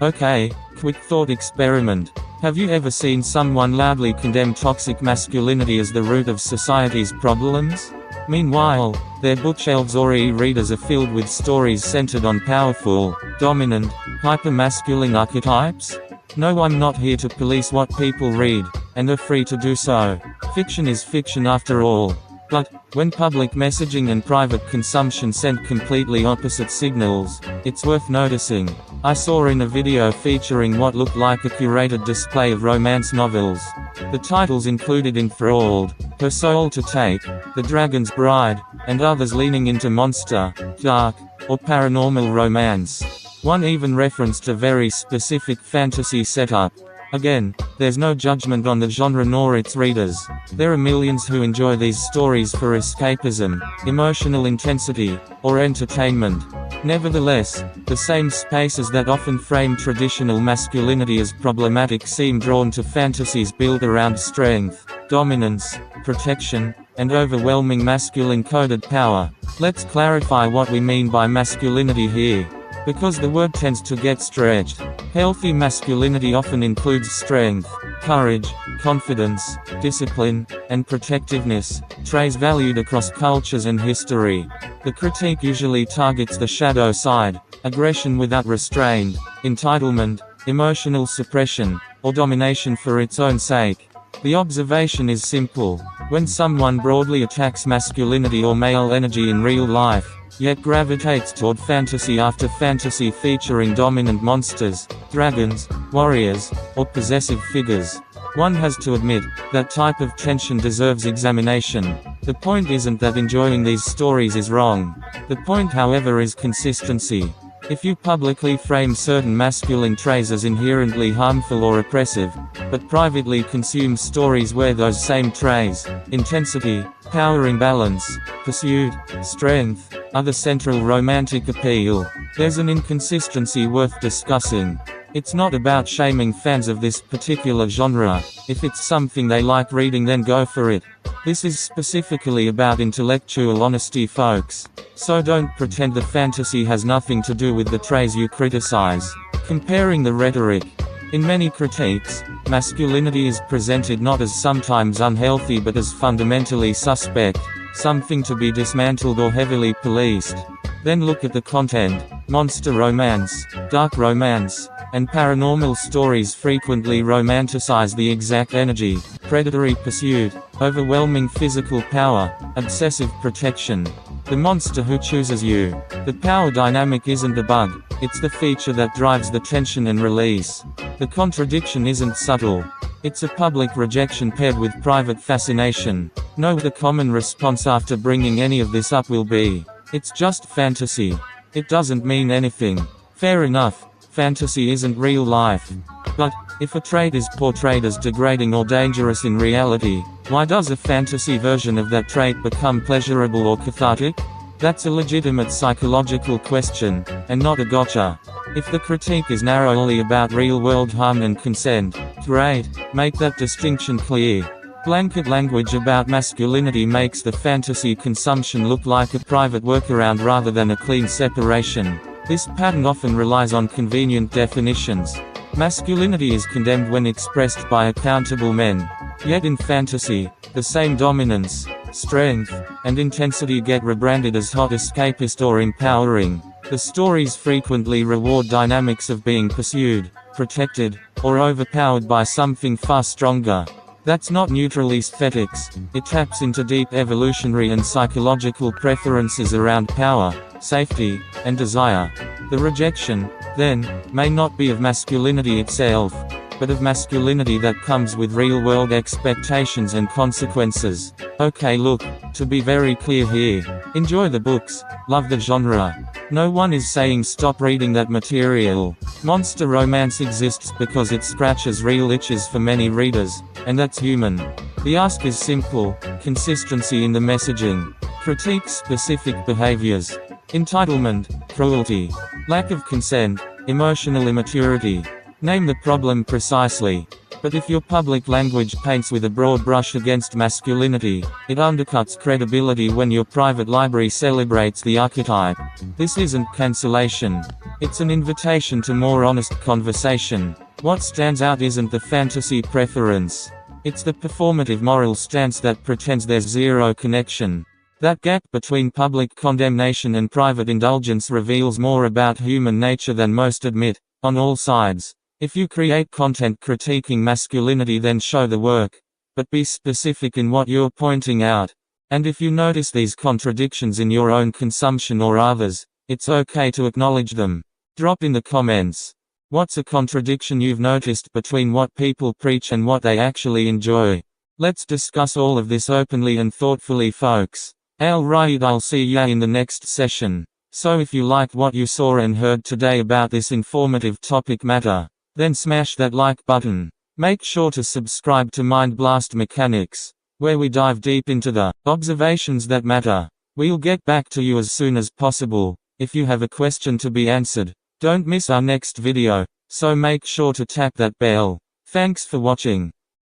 Okay, quick thought experiment. Have you ever seen someone loudly condemn toxic masculinity as the root of society's problems? Meanwhile, their bookshelves or e-readers are filled with stories centered on powerful, dominant, hyper-masculine archetypes? No, I'm not here to police what people read, and are free to do so. Fiction is fiction after all. But, when public messaging and private consumption send completely opposite signals, it's worth noticing. I saw in a video featuring what looked like a curated display of romance novels. The titles included Enthralled, Her Soul to Take, The Dragon's Bride, and others leaning into monster, dark, or paranormal romance. One even referenced a very specific fantasy setup. Again, there's no judgment on the genre nor its readers. There are millions who enjoy these stories for escapism, emotional intensity, or entertainment. Nevertheless, the same spaces that often frame traditional masculinity as problematic seem drawn to fantasies built around strength, dominance, protection, and overwhelming masculine-coded power. Let's clarify what we mean by masculinity here, because the word tends to get stretched. Healthy masculinity often includes strength, courage, confidence, discipline, and protectiveness, traits valued across cultures and history. The critique usually targets the shadow side, aggression without restraint, entitlement, emotional suppression, or domination for its own sake. The observation is simple. When someone broadly attacks masculinity or male energy in real life, yet gravitates toward fantasy after fantasy featuring dominant monsters, dragons, warriors, or possessive figures, one has to admit, that type of tension deserves examination. The point isn't that enjoying these stories is wrong. The point, however, is consistency. If you publicly frame certain masculine traits as inherently harmful or oppressive, but privately consume stories where those same traits, intensity, power imbalance, pursuit, strength, are the central romantic appeal, there's an inconsistency worth discussing. It's not about shaming fans of this particular genre. If it's something they like reading, then go for it. This is specifically about intellectual honesty, folks. So don't pretend the fantasy has nothing to do with the traits you criticize. Comparing the rhetoric. In many critiques, masculinity is presented not as sometimes unhealthy but as fundamentally suspect, something to be dismantled or heavily policed. Then look at the content. Monster romance, dark romance, and paranormal stories frequently romanticize the exact energy, predatory pursuit, overwhelming physical power, obsessive protection. The monster who chooses you. The power dynamic isn't a bug, it's the feature that drives the tension and release. The contradiction isn't subtle. It's a public rejection paired with private fascination. Know what the common response after bringing any of this up will be. It's just fantasy. It doesn't mean anything. Fair enough, fantasy isn't real life. But, if a trait is portrayed as degrading or dangerous in reality, why does a fantasy version of that trait become pleasurable or cathartic? That's a legitimate psychological question, and not a gotcha. If the critique is narrowly about real-world harm and consent, great, make that distinction clear. Blanket language about masculinity makes the fantasy consumption look like a private workaround rather than a clean separation. This pattern often relies on convenient definitions. Masculinity is condemned when expressed by accountable men. Yet in fantasy, the same dominance, strength, and intensity get rebranded as hot, escapist, or empowering. The stories frequently reward dynamics of being pursued, protected, or overpowered by something far stronger. That's not neutral aesthetics, it taps into deep evolutionary and psychological preferences around power, safety, and desire. The rejection, then, may not be of masculinity itself, but of masculinity that comes with real-world expectations and consequences. Okay, look, to be very clear here, enjoy the books, love the genre. No one is saying stop reading that material. Monster romance exists because it scratches real itches for many readers, and that's human. The ask is simple: consistency in the messaging. Critique specific behaviors. Entitlement, cruelty, lack of consent, emotional immaturity. Name the problem precisely. But if your public language paints with a broad brush against masculinity, it undercuts credibility when your private library celebrates the archetype. This isn't cancellation. It's an invitation to more honest conversation. What stands out isn't the fantasy preference. It's the performative moral stance that pretends there's zero connection. That gap between public condemnation and private indulgence reveals more about human nature than most admit, on all sides. If you create content critiquing masculinity, then show the work. But be specific in what you're pointing out. And if you notice these contradictions in your own consumption or others, it's okay to acknowledge them. Drop in the comments. What's a contradiction you've noticed between what people preach and what they actually enjoy? Let's discuss all of this openly and thoughtfully, folks. Alright, I'll see ya in the next session. So if you liked what you saw and heard today about this informative topic matter, then smash that like button. Make sure to subscribe to Mind Blast Mechanics, where we dive deep into the observations that matter. We'll get back to you as soon as possible. If you have a question to be answered, don't miss our next video, so make sure to tap that bell. Thanks for watching.